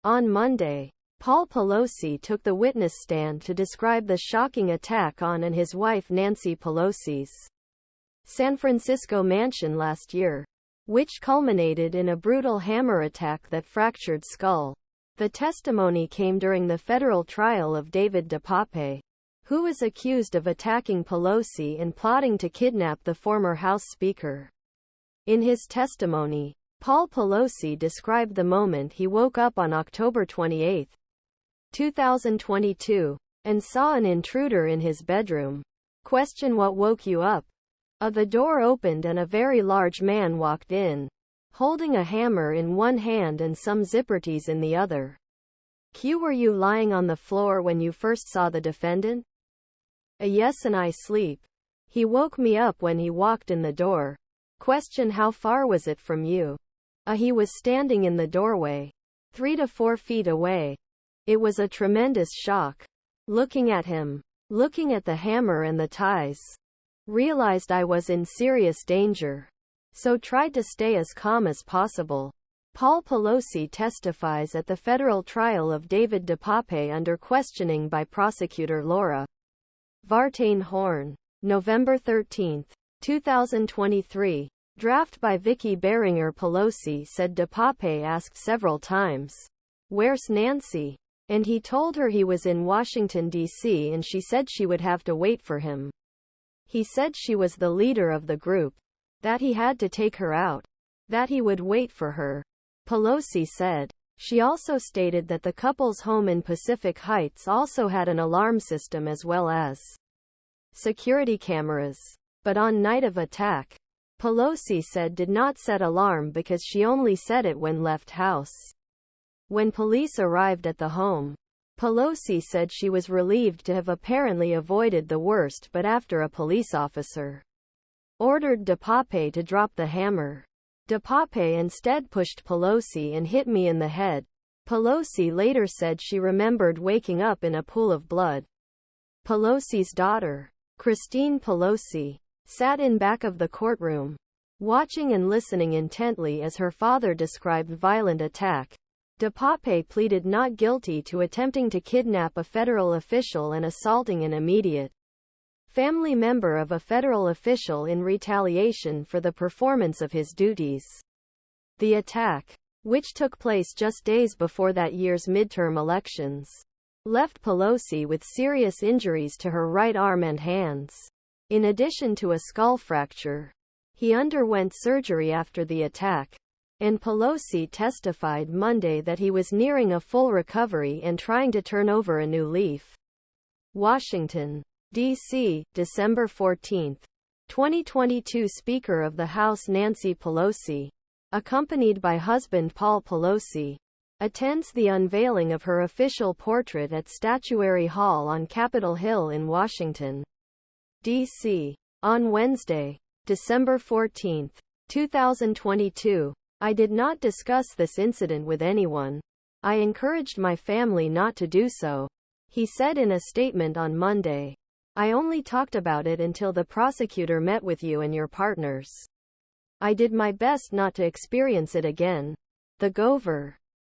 On Monday, Paul Pelosi took the witness stand to describe the shocking attack on and his wife Nancy Pelosi's San Francisco mansion last year, which culminated in a brutal hammer attack that fractured skull. The testimony came during the federal trial of David Depape, who is accused of attacking Pelosi and plotting to kidnap the former House Speaker. In his testimony, Paul Pelosi described the moment he woke up on October 28, 2022, and saw an intruder in his bedroom. Question: what woke you up? The door opened and a very large man walked in, holding a hammer in one hand and some zipperties in the other. Q: were you lying on the floor when you first saw the defendant? Yes, and I sleep. He woke me up when he walked in the door. Question: how far was it from you? He was standing in the doorway, 3 to 4 feet away. It was a tremendous shock. Looking at him, looking at the hammer and the ties, realized I was in serious danger, so tried to stay as calm as possible. Paul Pelosi testifies at the federal trial of David Depape under questioning by prosecutor Laura Vartain-Horn. November 13, 2023. Draft by Vicki Behringer Pelosi said Depape asked several times, "Where's Nancy?" And he told her he was in Washington, D.C. and she said she would have to wait for him. He said she was the leader of the group, that he had to take her out, that he would wait for her. Pelosi said. She also stated that the couple's home in Pacific Heights also had an alarm system as well as security cameras. But on night of attack, Pelosi said did not set alarm because she only set it when left house. When police arrived at the home, Pelosi said she was relieved to have apparently avoided the worst, but after a police officer ordered Depape to drop the hammer, Depape instead pushed Pelosi and hit me in the head. Pelosi later said she remembered waking up in a pool of blood. Pelosi's daughter, Christine Pelosi, sat in back of the courtroom, watching and listening intently as her father described violent attack. Depape pleaded not guilty to attempting to kidnap a federal official and assaulting an immediate family member of a federal official in retaliation for the performance of his duties. The attack, which took place just days before that year's midterm elections, left Pelosi with serious injuries to her right arm and hands. In addition to a skull fracture, he underwent surgery after the attack, and Pelosi testified Monday that he was nearing a full recovery and trying to turn over a new leaf. Washington, D.C., December 14, 2022. Speaker of the House Nancy Pelosi, accompanied by husband Paul Pelosi, attends the unveiling of her official portrait at Statuary Hall on Capitol Hill in Washington, D.C. On Wednesday, December 14, 2022. I did not discuss this incident with anyone. I encouraged my family not to do so, he said in a statement on Monday. I only talked about it until the prosecutor met with you and your partners. I did my best not to experience it again. The Gover